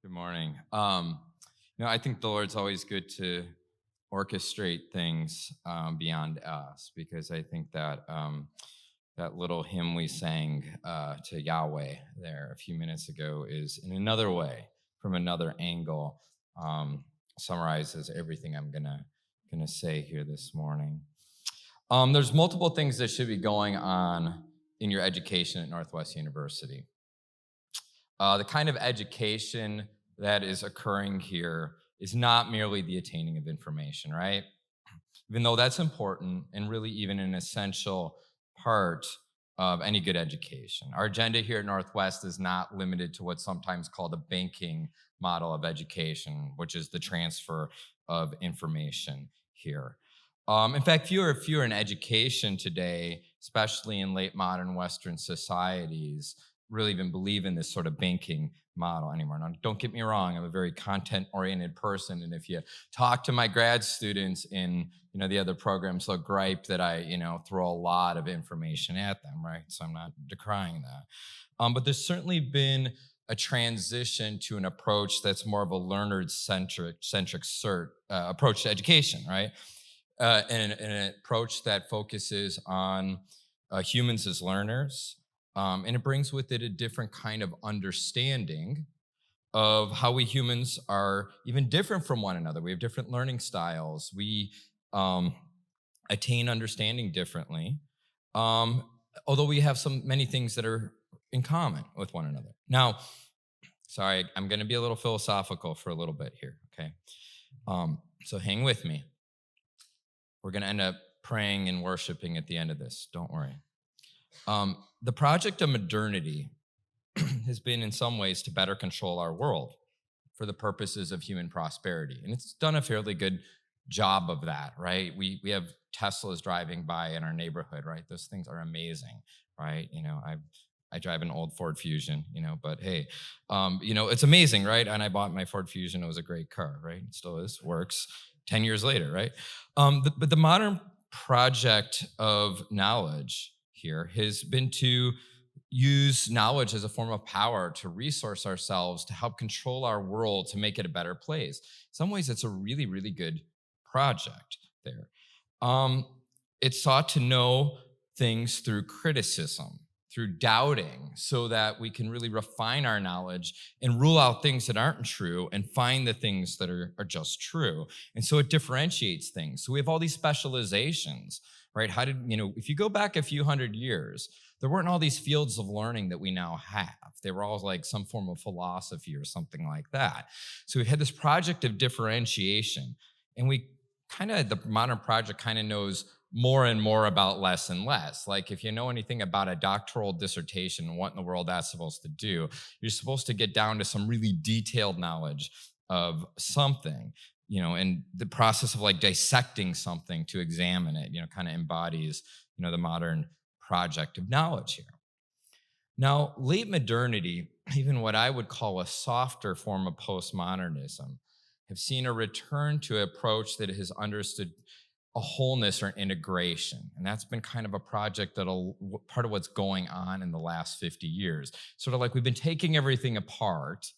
Good morning. I think the Lord's always good to orchestrate things beyond us because I think that that little hymn we sang to Yahweh there a few minutes ago is in another way, from another angle, summarizes everything I'm gonna say here this morning. There's multiple things that should be going on in your education at Northwest University. The kind of education that is occurring here is not merely the attaining of information, right? Even though that's important and really even an essential part of any good education. Our agenda here at Northwest is not limited to what's sometimes called a banking model of education, which is the transfer of information here. In fact, fewer in education today, especially in late modern Western societies, really even believe in this sort of banking model anymore. Now, don't get me wrong, I'm a very content-oriented person, and if you talk to my grad students in the other programs, they'll gripe that I throw a lot of information at them, right? So I'm not decrying that. But there's certainly been a transition to an approach that's more of a learner-centric approach to education, right? And an approach that focuses on humans as learners, and it brings with it a different kind of understanding of how we humans are even different from one another. We have different learning styles. We um, attain understanding differently, um, although we have many things that are in common with one another. Now, sorry, I'm going to be a little philosophical for a little bit here. Okay, so hang with me. We're going to end up praying and worshiping at the end of this. Don't worry. The project of modernity has been, in some ways, to better control our world for the purposes of human prosperity. And it's done a fairly good job of that, right? We have Teslas driving by in our neighborhood, right? Those things are amazing, right? I drive an old Ford Fusion, but hey, it's amazing, right? And I bought my Ford Fusion. It was a great car, right? It still is, works 10 years later, right? But the modern project of knowledge here has been to use knowledge as a form of power to resource ourselves, to help control our world, to make it a better place. In some ways, it's a really, really good project there. Um, it's sought to know things through criticism, through doubting, so that we can really refine our knowledge and rule out things that aren't true and find the things that are just true. And so it differentiates things. So we have all these specializations, right? If you go back a few hundred years, there weren't all these fields of learning that we now have. They were all like some form of philosophy or something like that. So we had this project of differentiation, and the modern project kind of knows more and more about less and less. Like, if you know anything about a doctoral dissertation and what in the world that's supposed to do, you're supposed to get down to some really detailed knowledge of something, and the process of like dissecting something to examine it, kind of embodies, the modern project of knowledge here. Now, late modernity, even what I would call a softer form of postmodernism, have seen a return to an approach that has understood a wholeness or an integration. And that's been kind of a project part of what's going on in the last 50 years. Sort of like we've been taking everything apart,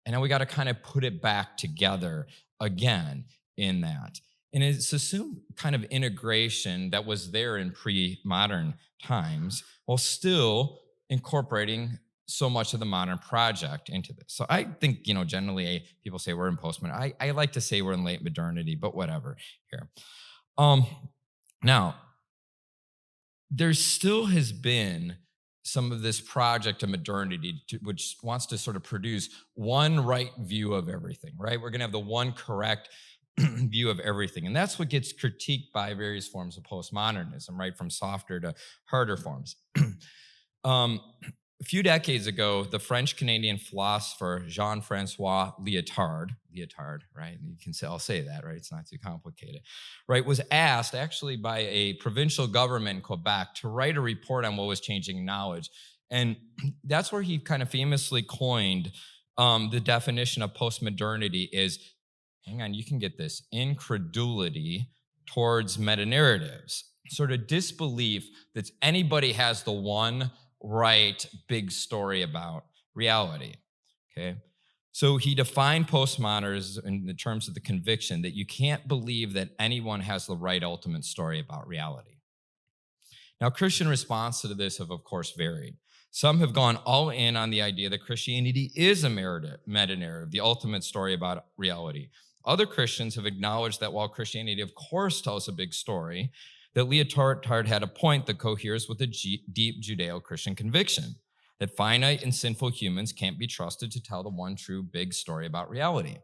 and now we got to kind of put it back together again in that. And it's assumed kind of integration that was there in pre-modern times, while still incorporating so much of the modern project into this. So I think, generally people say we're in postmodern. I like to say we're in late modernity, but whatever here. Um, Now, there still has been some of this project of modernity, which wants to sort of produce one right view of everything, right? We're going to have the one correct view of everything. And that's what gets critiqued by various forms of postmodernism, right? From softer to harder forms. um, a few decades ago, the French-Canadian philosopher Jean-Francois Lyotard, right? I'll say that, right? It's not too complicated, right? Was asked actually by a provincial government in Quebec to write a report on what was changing knowledge. And that's where he kind of famously coined the definition of postmodernity is, hang on, you can get this, incredulity towards meta-narratives, sort of disbelief that anybody has the one right big story about reality, okay? So he defined postmodernism in the terms of the conviction that you can't believe that anyone has the right ultimate story about reality. Now, Christian response to this have, of course, varied. Some have gone all in on the idea that Christianity is a meta-narrative, the ultimate story about reality. Other Christians have acknowledged that while Christianity, of course, tells a big story, that Leotard had a point that coheres with a deep Judeo-Christian conviction that finite and sinful humans can't be trusted to tell the one true big story about reality.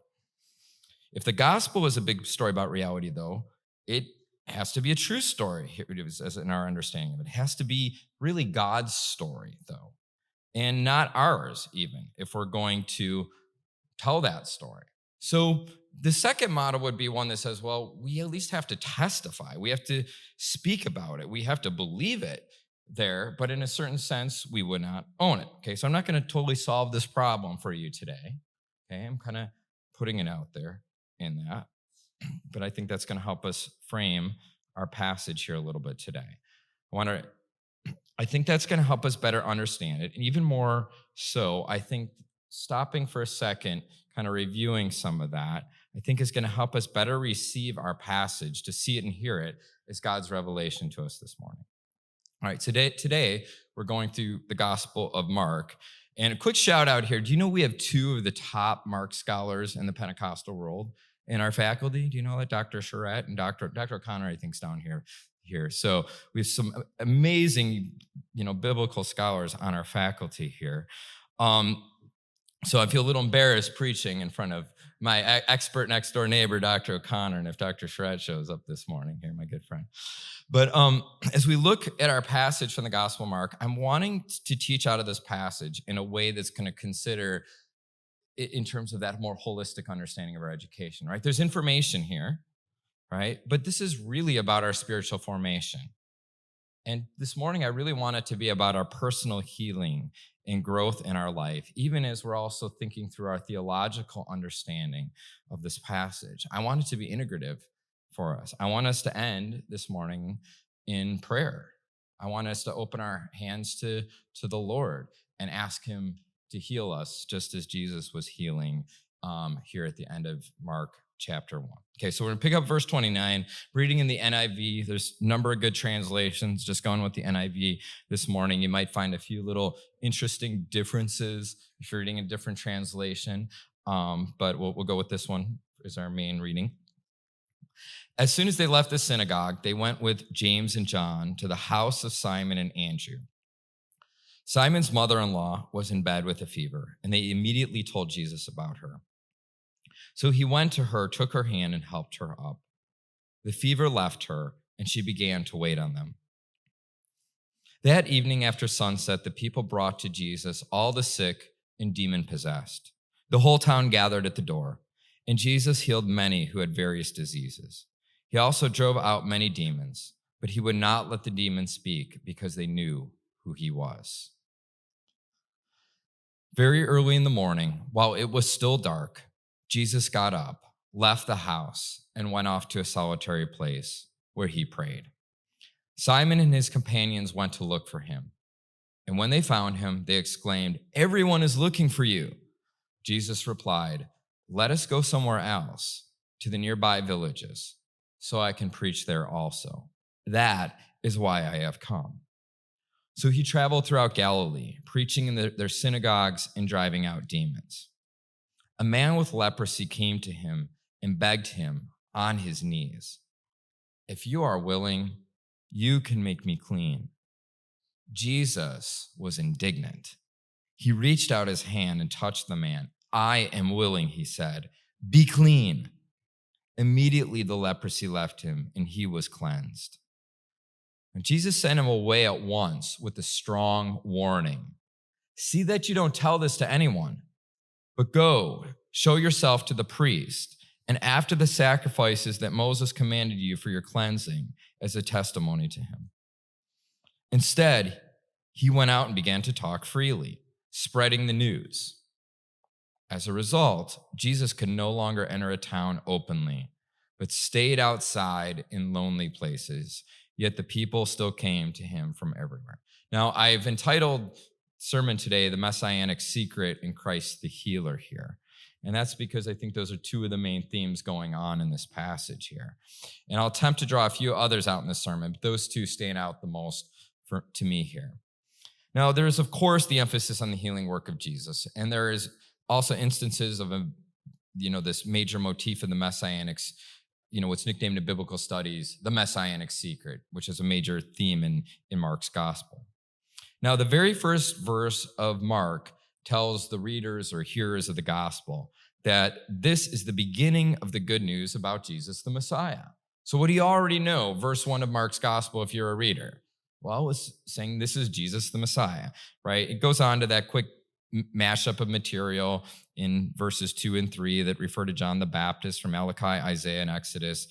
If the gospel is a big story about reality, though, it has to be a true story, here it is, as in our understanding of it. It has to be really God's story, though, and not ours, even, if we're going to tell that story. So the second model would be one that says, well, we at least have to testify. We have to speak about it. We have to believe it there, but in a certain sense, we would not own it. Okay, so I'm not going to totally solve this problem for you today. Okay, I'm kind of putting it out there in that, but I think that's going to help us frame our passage here a little bit today. I think that's going to help us better understand it. And even more so, I think stopping for a second, kind of reviewing some of that, I think is going to help us better receive our passage, to see it and hear it as God's revelation to us this morning. All right, today we're going through the Gospel of Mark. And a quick shout out here. Do you know we have two of the top Mark scholars in the Pentecostal world in our faculty? Do you know that? Dr. Charette and Dr. O'Connor, I think, is down here. So we have some amazing, biblical scholars on our faculty here. So I feel a little embarrassed preaching in front of my expert next door neighbor, Dr. O'Connor, and if Dr. Charette shows up this morning here, my good friend. But as we look at our passage from the Gospel of Mark, I'm wanting to teach out of this passage in a way that's going to consider it in terms of that more holistic understanding of our education, right? There's information here, right? But this is really about our spiritual formation. And this morning, I really want it to be about our personal healing and growth in our life, even as we're also thinking through our theological understanding of this passage. I want it to be integrative for us. I want us to end this morning in prayer. I want us to open our hands to the Lord and ask him to heal us, just as Jesus was healing here at the end of Mark chapter 1. Okay, so we're going to pick up verse 29, reading in the NIV. There's a number of good translations. Just going with the NIV this morning, you might find a few little interesting differences if you're reading a different translation, but we'll go with this one as our main reading. As soon as they left the synagogue, they went with James and John to the house of Simon and Andrew. Simon's mother-in-law was in bed with a fever, and they immediately told Jesus about her. So he went to her, took her hand, and helped her up. The fever left her, and she began to wait on them. That evening after sunset, the people brought to Jesus all the sick and demon-possessed. The whole town gathered at the door, and Jesus healed many who had various diseases. He also drove out many demons, but he would not let the demons speak because they knew who he was. Very early in the morning, while it was still dark, Jesus got up, left the house, and went off to a solitary place where he prayed. Simon and his companions went to look for him. And when they found him, they exclaimed, "Everyone is looking for you." Jesus replied, "Let us go somewhere else, to the nearby villages, so I can preach there also. That is why I have come." So he traveled throughout Galilee, preaching in their synagogues and driving out demons. A man with leprosy came to him and begged him on his knees, "If you are willing, you can make me clean." Jesus was indignant. He reached out his hand and touched the man. "I am willing," he said. "Be clean." Immediately the leprosy left him and he was cleansed. And Jesus sent him away at once with a strong warning. "See that you don't tell this to anyone, but go, show yourself to the priest, and after the sacrifices that Moses commanded you for your cleansing as a testimony to him." Instead, he went out and began to talk freely, spreading the news. As a result, Jesus could no longer enter a town openly, but stayed outside in lonely places. Yet the people still came to him from everywhere. Now, I've entitled sermon today, "The Messianic Secret in Christ the Healer" here. And that's because I think those are two of the main themes going on in this passage here. And I'll attempt to draw a few others out in the sermon, but those two stand out the most to me here. Now, there is, of course, the emphasis on the healing work of Jesus. And there is also instances of, this major motif of the Messianics, what's nicknamed in biblical studies, the Messianic secret, which is a major theme in Mark's gospel. Now, the very first verse of Mark tells the readers or hearers of the gospel that this is the beginning of the good news about Jesus, the Messiah. So what do you already know? Verse 1 of Mark's gospel, if you're a reader. Well, it's saying this is Jesus, the Messiah, right? It goes on to that quick mashup of material in verses 2 and 3 that refer to John the Baptist from Malachi, Isaiah, and Exodus.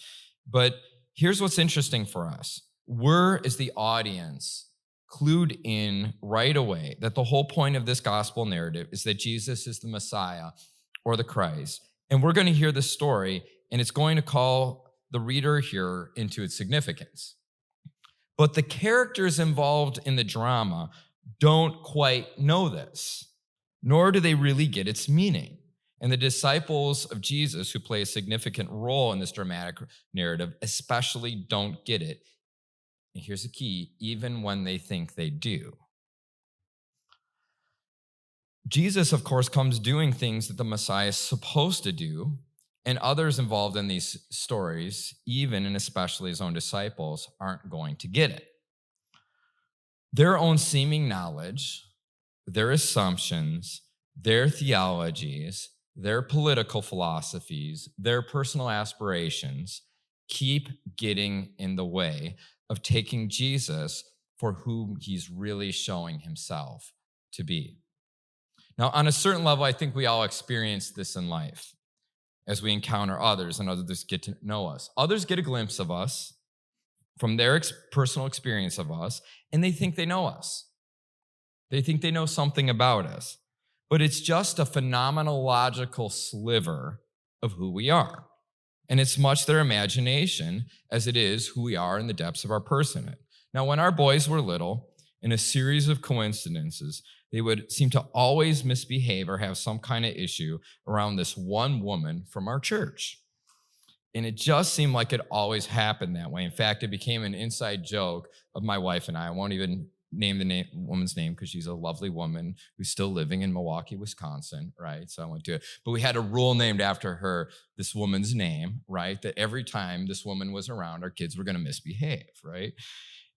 But here's what's interesting for us. We're, as the audience, clued in right away that the whole point of this gospel narrative is that Jesus is the Messiah or the Christ. And we're going to hear this story, and it's going to call the reader here into its significance. But the characters involved in the drama don't quite know this, nor do they really get its meaning. And the disciples of Jesus, who play a significant role in this dramatic narrative, especially don't get it. And here's the key, even when they think they do. Jesus, of course, comes doing things that the Messiah is supposed to do, and others involved in these stories, even and especially his own disciples, aren't going to get it. Their own seeming knowledge, their assumptions, their theologies, their political philosophies, their personal aspirations keep getting in the way of taking Jesus for whom he's really showing himself to be. Now, on a certain level, I think we all experience this in life as we encounter others and others get to know us. Others get a glimpse of us from their personal experience of us, and they think they know us. They think they know something about us, but it's just a phenomenological sliver of who we are. And it's much their imagination as it is who we are in the depths of our personhood. Now, when our boys were little, in a series of coincidences, they would seem to always misbehave or have some kind of issue around this one woman from our church. And it just seemed like it always happened that way. In fact, it became an inside joke of my wife and I. I won't even name the woman's name because she's a lovely woman who's still living in Milwaukee, Wisconsin, right? So I won't do it. But we had a rule named after her, this woman's name, right? That every time this woman was around, our kids were going to misbehave, right?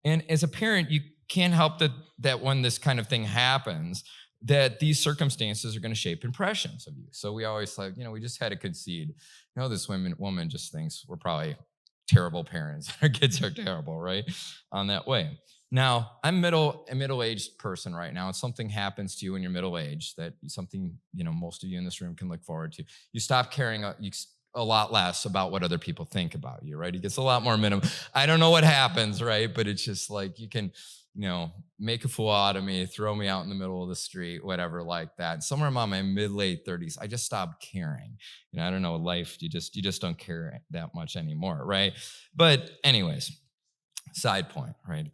And as a parent, you can't help that when this kind of thing happens, that these circumstances are going to shape impressions of you. So we always like, we just had to concede, this woman just thinks we're probably terrible parents. Our kids are terrible, right? On that way. Now, I'm a middle-aged person right now, and something happens to you when you're middle-aged that something, most of you in this room can look forward to. You stop caring a lot less about what other people think about you, right? It gets a lot more minimum. I don't know what happens, right? But it's just like you can, make a fool out of me, throw me out in the middle of the street, whatever like that. And somewhere around my mid-late 30s, I just stopped caring. I don't know, life, you just don't care that much anymore, right? But anyways, side point, right?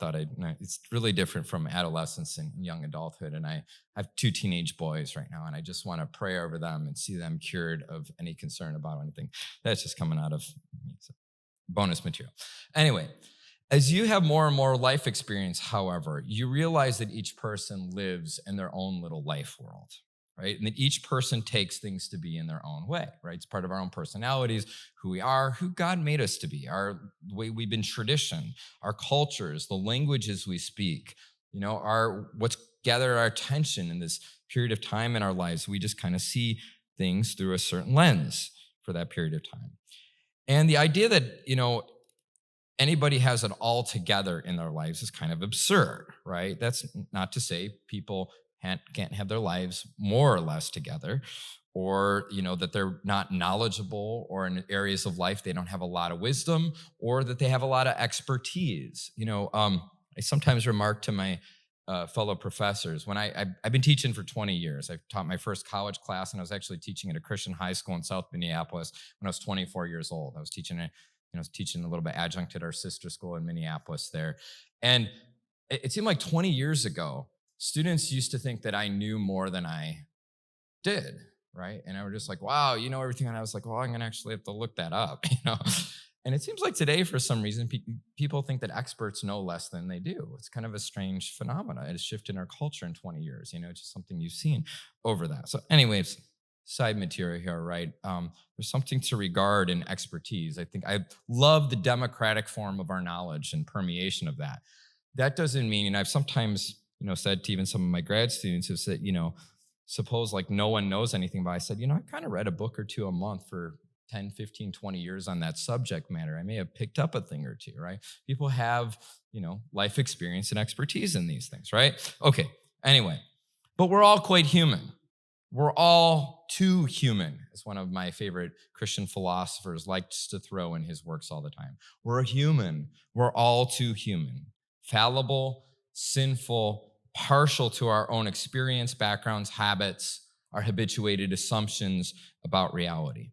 It's really different from adolescence and young adulthood. And I have 2 teenage boys right now, and I just want to pray over them and see them cured of any concern about anything. That's just coming out of bonus material. Anyway, as you have more and more life experience, however, you realize that each person lives in their own little life world, right? And that each person takes things to be in their own way, right? It's part of our own personalities, who we are, who God made us to be, the way we've been tradition, our cultures, the languages we speak, what's gathered our attention in this period of time in our lives. We just kind of see things through a certain lens for that period of time. And the idea that, anybody has it all together in their lives is kind of absurd, right? That's not to say people can't have their lives more or less together, or that they're not knowledgeable, or in areas of life they don't have a lot of wisdom, or that they have a lot of expertise. I sometimes remark to my fellow professors when I've been teaching for 20 years. I taught my first college class, and I was actually teaching at a Christian high school in South Minneapolis when I was 24 years old. I was teaching a little bit adjunct at our sister school in Minneapolis there. And it seemed like 20 years ago, students used to think that I knew more than I did. right? And I was just like, wow, you know everything. And I was like, well, I'm going to actually have to look that up, And it seems like today, for some reason, people think that experts know less than they do. It's kind of a strange phenomenon. It has shifted in our culture in 20 years, it's just something you've seen over that. So anyways, side material here, right? There's something to regard in expertise. I think I love the democratic form of our knowledge and permeation of that. That doesn't mean, and I've sometimes, said to even some of my grad students have said, suppose like no one knows anything, but I said, I kind of read a book or two a month for 10, 15, 20 years on that subject matter. I may have picked up a thing or two, right? People have, life experience and expertise in these things, right? Okay, anyway, but we're all quite human. We're all too human, as one of my favorite Christian philosophers likes to throw in his works all the time. We're human. We're all too human. Fallible, sinful, partial to our own experience, backgrounds, habits, our habituated assumptions about reality.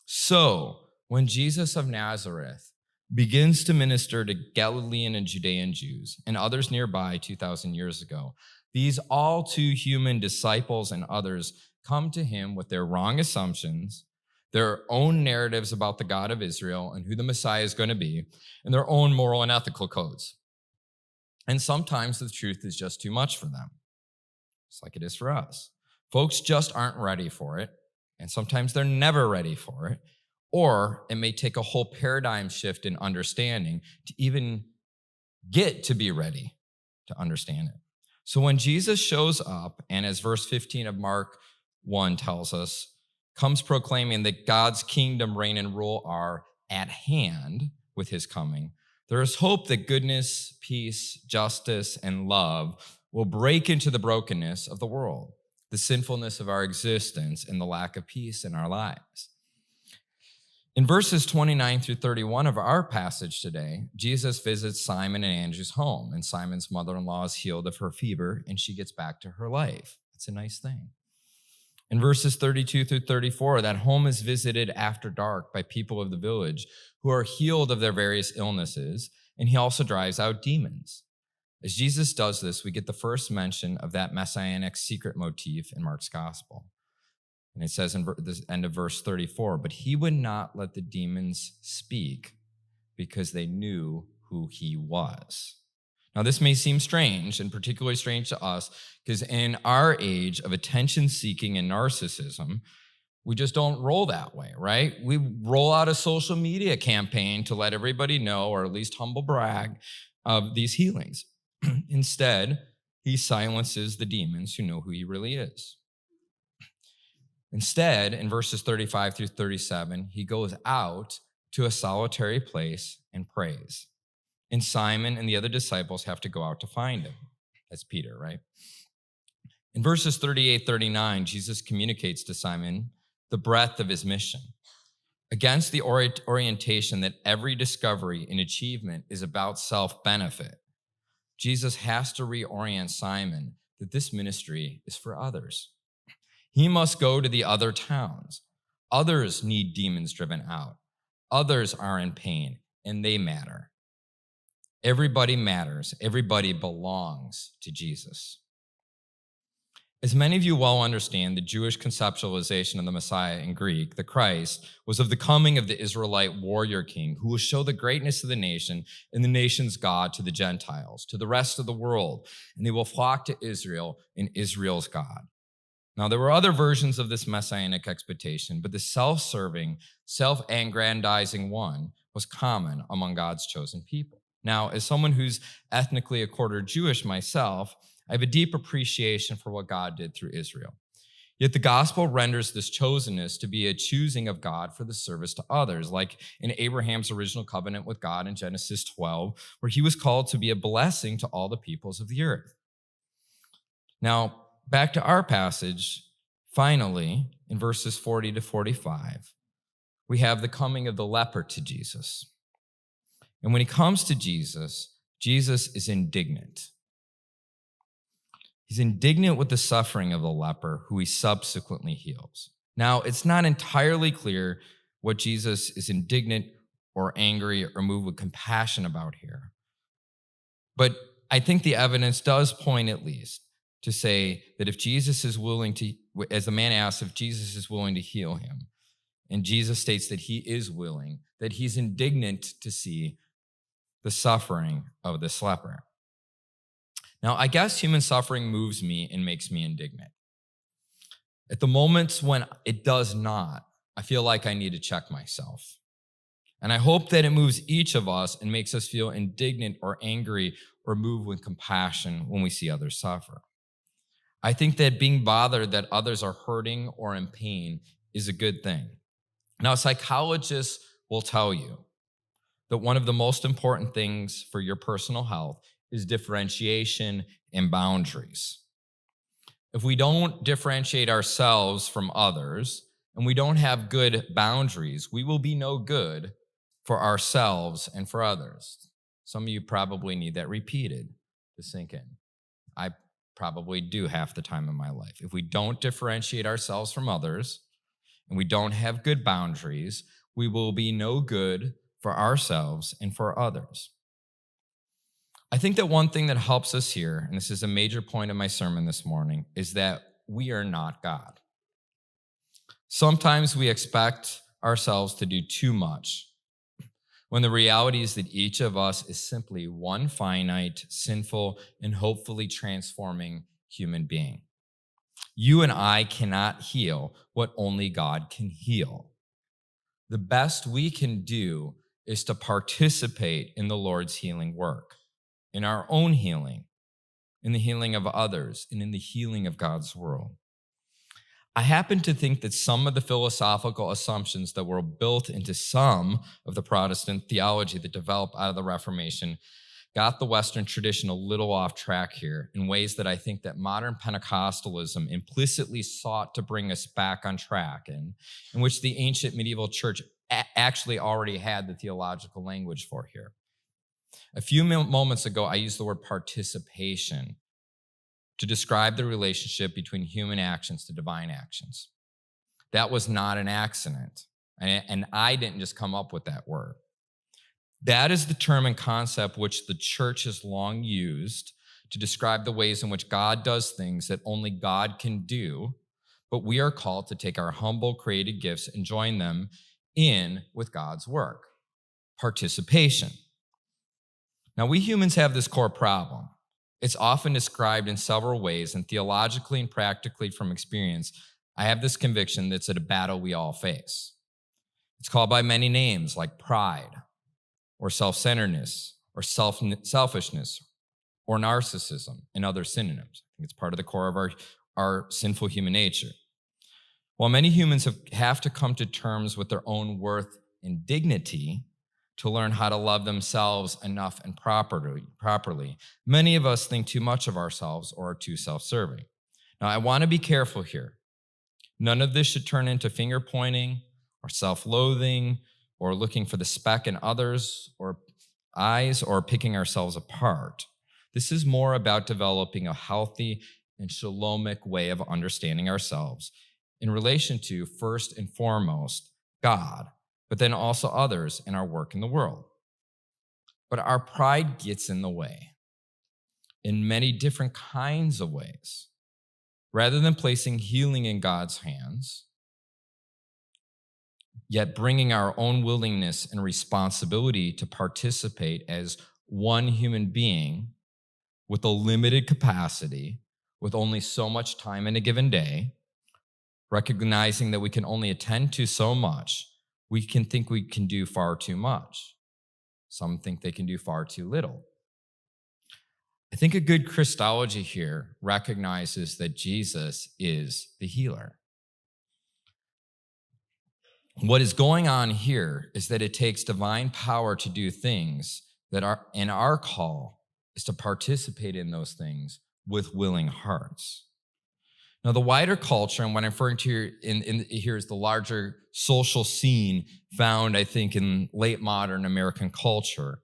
So, when Jesus of Nazareth begins to minister to Galilean and Judean Jews and others nearby 2,000 years ago, these all too human disciples and others come to him with their wrong assumptions, their own narratives about the God of Israel and who the Messiah is going to be, and their own moral and ethical codes. And sometimes the truth is just too much for them, just like it is for us. Folks just aren't ready for it, and sometimes they're never ready for it, or it may take a whole paradigm shift in understanding to even get to be ready to understand it. So when Jesus shows up, and as verse 15 of Mark 1 tells us, comes proclaiming that God's kingdom, reign, and rule are at hand with his coming, there is hope that goodness, peace, justice, and love will break into the brokenness of the world, the sinfulness of our existence, and the lack of peace in our lives. In verses 29 through 31 of our passage today, Jesus visits Simon and Andrew's home, and Simon's mother-in-law is healed of her fever, and she gets back to her life. That's a nice thing. In verses 32 through 34, that home is visited after dark by people of the village who are healed of their various illnesses, and he also drives out demons. As Jesus does this, we get the first mention of that messianic secret motif in Mark's gospel. And it says in the end of verse 34, but he would not let the demons speak because they knew who he was. Now, this may seem strange, and particularly strange to us, because in our age of attention-seeking and narcissism, we just don't roll that way, right? We roll out a social media campaign to let everybody know, or at least humble brag, of these healings. Instead, he silences the demons who know who he really is. Instead, in verses 35 through 37, he goes out to a solitary place and prays. And Simon and the other disciples have to go out to find him. That's Peter, right? In verses 38, 39, Jesus communicates to Simon the breadth of his mission. Against the orientation that every discovery and achievement is about self-benefit, Jesus has to reorient Simon that this ministry is for others. He must go to the other towns. Others need demons driven out. Others are in pain, and they matter. Everybody matters. Everybody belongs to Jesus. As many of you well understand, the Jewish conceptualization of the Messiah in Greek, the Christ, was of the coming of the Israelite warrior king who will show the greatness of the nation and the nation's God to the Gentiles, to the rest of the world, and they will flock to Israel and Israel's God. Now, there were other versions of this messianic expectation, but the self-serving, self-aggrandizing one was common among God's chosen people. Now, as someone who's ethnically a quarter Jewish myself, I have a deep appreciation for what God did through Israel. Yet the gospel renders this chosenness to be a choosing of God for the service to others, like in Abraham's original covenant with God in Genesis 12, where he was called to be a blessing to all the peoples of the earth. Now, back to our passage, finally, in verses 40 to 45, we have the coming of the leper to Jesus. And when he comes to Jesus, Jesus is indignant. He's indignant with the suffering of the leper, who he subsequently heals. Now, it's not entirely clear what Jesus is indignant or angry or moved with compassion about here. But I think the evidence does point, at least, to say that if Jesus is willing to, as the man asks if Jesus is willing to heal him, and Jesus states that he is willing, that he's indignant to see the suffering of this leper. Now, I guess human suffering moves me and makes me indignant. At the moments when it does not, I feel like I need to check myself. And I hope that it moves each of us and makes us feel indignant or angry or moved with compassion when we see others suffer. I think that being bothered that others are hurting or in pain is a good thing. Now, psychologists will tell you that one of the most important things for your personal health is differentiation and boundaries. If we don't differentiate ourselves from others and we don't have good boundaries, we will be no good for ourselves and for others. Some of you probably need that repeated to sink in. I probably do half the time in my life. If we don't differentiate ourselves from others and we don't have good boundaries, we will be no good for ourselves and for others. I think that one thing that helps us here, and this is a major point of my sermon this morning, is that we are not God. Sometimes we expect ourselves to do too much, when the reality is that each of us is simply one finite, sinful, and hopefully transforming human being. You and I cannot heal what only God can heal. The best we can do is to participate in the Lord's healing work, in our own healing, in the healing of others, and in the healing of God's world. I happen to think that some of the philosophical assumptions that were built into some of the Protestant theology that developed out of the Reformation got the Western tradition a little off track here in ways that I think that modern Pentecostalism implicitly sought to bring us back on track, in which the ancient medieval church actually already had the theological language for here. A few moments ago, I used the word participation to describe the relationship between human actions to divine actions. That was not an accident, and I didn't just come up with that word. That is the term and concept which the church has long used to describe the ways in which God does things that only God can do, but we are called to take our humble created gifts and join them in with God's work. Participation. Now, we humans have this core problem. It's often described in several ways, and theologically and practically from experience, I have this conviction that's a battle we all face. It's called by many names like pride, or self-centeredness, or selfishness, or narcissism, and other synonyms. I think it's part of the core of our sinful human nature. While many humans have to come to terms with their own worth and dignity to learn how to love themselves enough and properly, many of us think too much of ourselves or are too self-serving. Now, I want to be careful here. None of this should turn into finger-pointing or self-loathing or looking for the speck in others or eyes or picking ourselves apart. This is more about developing a healthy and shalomic way of understanding ourselves in relation to, first and foremost, God, but then also others in our work in the world. But our pride gets in the way in many different kinds of ways. Rather than placing healing in God's hands, yet bringing our own willingness and responsibility to participate as one human being with a limited capacity, with only so much time in a given day, recognizing that we can only attend to so much, we can think we can do far too much. Some think they can do far too little. I think a good Christology here recognizes that Jesus is the healer. What is going on here is that it takes divine power to do things that are, in our call is to participate in those things with willing hearts. Now, the wider culture, and what I'm referring to here is the larger social scene found, I think, in late modern American culture,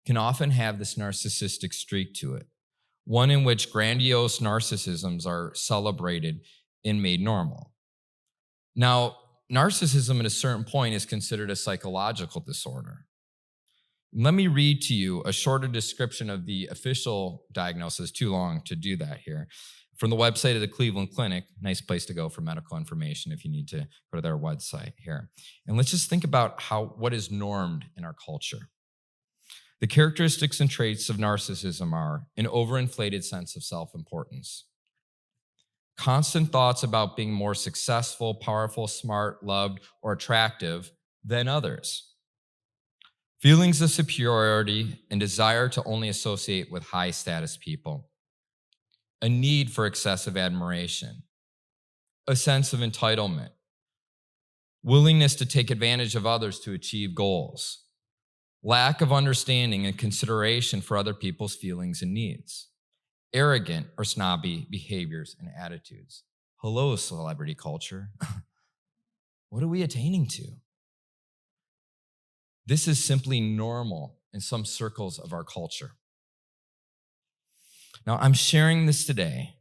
can often have this narcissistic streak to it, one in which grandiose narcissisms are celebrated and made normal. Now, narcissism at a certain point is considered a psychological disorder. Let me read to you a shorter description of the official diagnosis, too long to do that here, from the website of the Cleveland Clinic, nice place to go for medical information if you need to go to their website here. And let's just think about what is normed in our culture. The characteristics and traits of narcissism are an overinflated sense of self-importance, constant thoughts about being more successful, powerful, smart, loved, or attractive than others, feelings of superiority and desire to only associate with high-status people, a need for excessive admiration, a sense of entitlement, willingness to take advantage of others to achieve goals, lack of understanding and consideration for other people's feelings and needs, arrogant or snobby behaviors and attitudes. Hello, celebrity culture. What are we attaining to? This is simply normal in some circles of our culture. Now, I'm sharing this today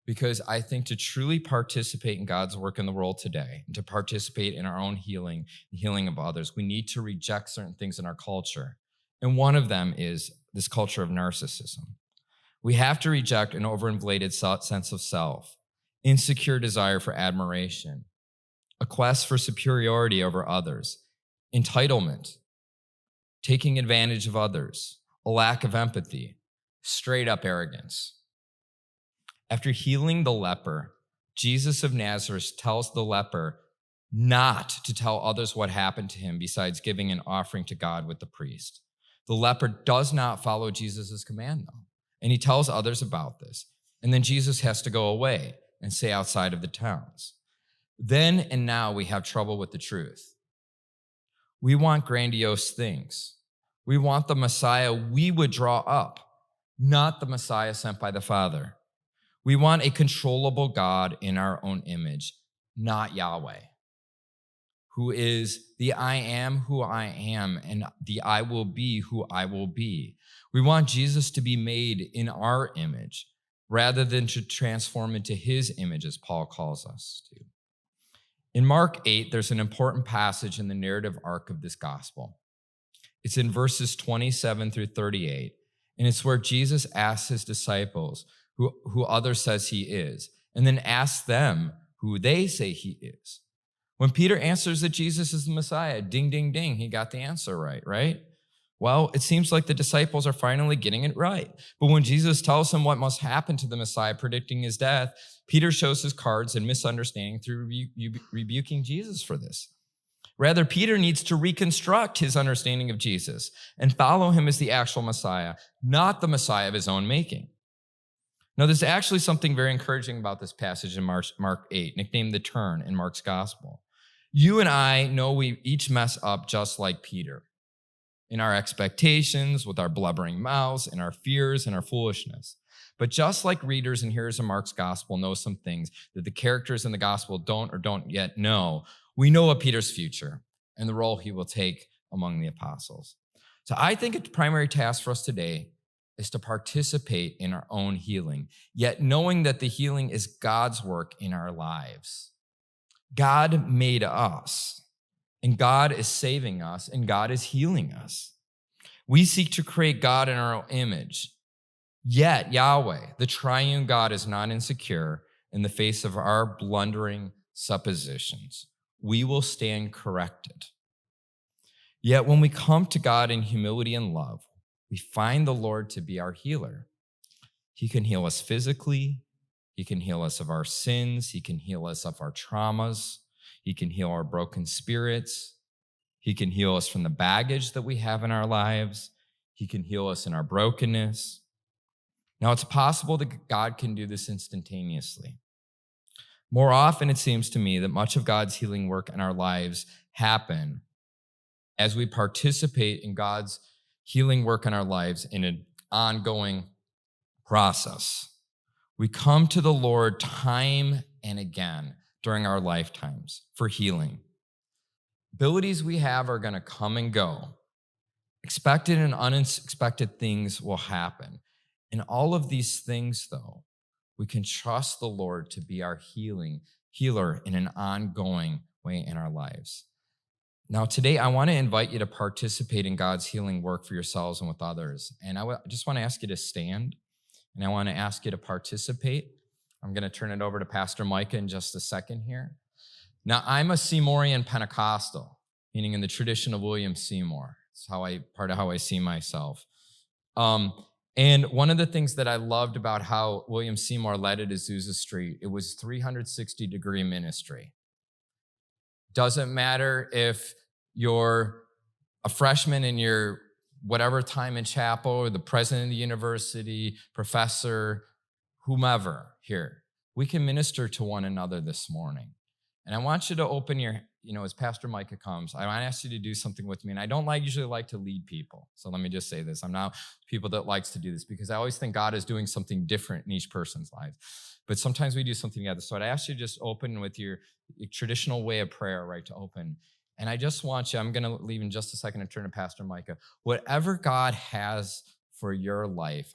because I think to truly participate in God's work in the world today, and to participate in our own healing, the healing of others, we need to reject certain things in our culture. And one of them is this culture of narcissism. We have to reject an overinflated sense of self, insecure desire for admiration, a quest for superiority over others, entitlement, taking advantage of others, a lack of empathy, straight up arrogance. After healing the leper, Jesus of Nazareth tells the leper not to tell others what happened to him besides giving an offering to God with the priest. The leper does not follow Jesus' command, though, and he tells others about this. And then Jesus has to go away and stay outside of the towns. Then and now we have trouble with the truth. We want grandiose things. We want the Messiah we would draw up, not the Messiah sent by the Father. We want a controllable God in our own image, not Yahweh, who is the I am who I am and the I will be who I will be. We want Jesus to be made in our image rather than to transform into his image, as Paul calls us to. In Mark 8, there's an important passage in the narrative arc of this gospel. It's in verses 27 through 38, and it's where Jesus asks his disciples who others says he is, and then asks them who they say he is. When Peter answers that Jesus is the Messiah, ding, ding, ding, he got the answer right? Well, it seems like the disciples are finally getting it right. But when Jesus tells them what must happen to the Messiah, predicting his death, Peter shows his cards and misunderstanding through rebuking Jesus for this. Rather, Peter needs to reconstruct his understanding of Jesus and follow him as the actual Messiah, not the Messiah of his own making. Now, there's actually something very encouraging about this passage in Mark 8, nicknamed the turn in Mark's gospel. You and I know we each mess up just like Peter in our expectations, with our blubbering mouths, in our fears, and our foolishness. But just like readers and hearers of Mark's gospel know some things that the characters in the gospel don't yet know, we know of Peter's future and the role he will take among the apostles. So I think a primary task for us today is to participate in our own healing, yet knowing that the healing is God's work in our lives. God made us, and God is saving us, and God is healing us. We seek to create God in our own image, yet Yahweh, the triune God, is not insecure in the face of our blundering suppositions. We will stand corrected. Yet when we come to God in humility and love, we find the Lord to be our healer. He can heal us physically. He can heal us of our sins. He can heal us of our traumas. He can heal our broken spirits. He can heal us from the baggage that we have in our lives. He can heal us in our brokenness. Now, it's possible that God can do this instantaneously. More often, it seems to me that much of God's healing work in our lives happen as we participate in God's healing work in our lives in an ongoing process. We come to the Lord time and again during our lifetimes for healing. Abilities we have are going to come and go. Expected and unexpected things will happen. In all of these things, though, we can trust the Lord to be our healer in an ongoing way in our lives. Now, today, I want to invite you to participate in God's healing work for yourselves and with others. And I just want to ask you to stand, and I want to ask you to participate. I'm going to turn it over to Pastor Micah in just a second here. Now, I'm a Seymourian Pentecostal, meaning in the tradition of William Seymour. It's part of how I see myself. And one of the things that I loved about how William Seymour led at Azusa Street, it was 360-degree ministry. Doesn't matter if you're a freshman in your whatever time in chapel, or the president of the university, professor, whomever here. We can minister to one another this morning. And I want you to open your, as Pastor Micah comes, I want to ask you to do something with me. And I don't usually like to lead people. So let me just say this. I'm not people that likes to do this because I always think God is doing something different in each person's life. But sometimes we do something together. So I'd ask you to just open with your traditional way of prayer, right, to open. And I just want you, I'm going to leave in just a second and turn to Pastor Micah. Whatever God has for your life,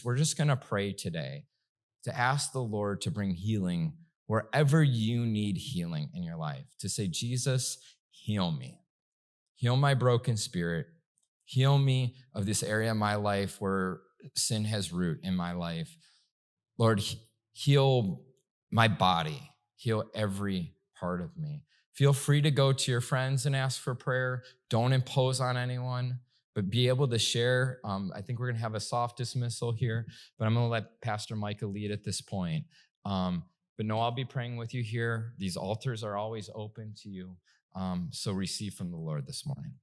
we're just going to pray today to ask the Lord to bring healing wherever you need healing in your life, to say, Jesus, heal me. Heal my broken spirit. Heal me of this area of my life where sin has root in my life. Lord, heal my body. Heal every part of me. Feel free to go to your friends and ask for prayer. Don't impose on anyone, but be able to share. I think we're going to have a soft dismissal here, but I'm going to let Pastor Micah lead at this point. But no, I'll be praying with you here. These altars are always open to you. So receive from the Lord this morning.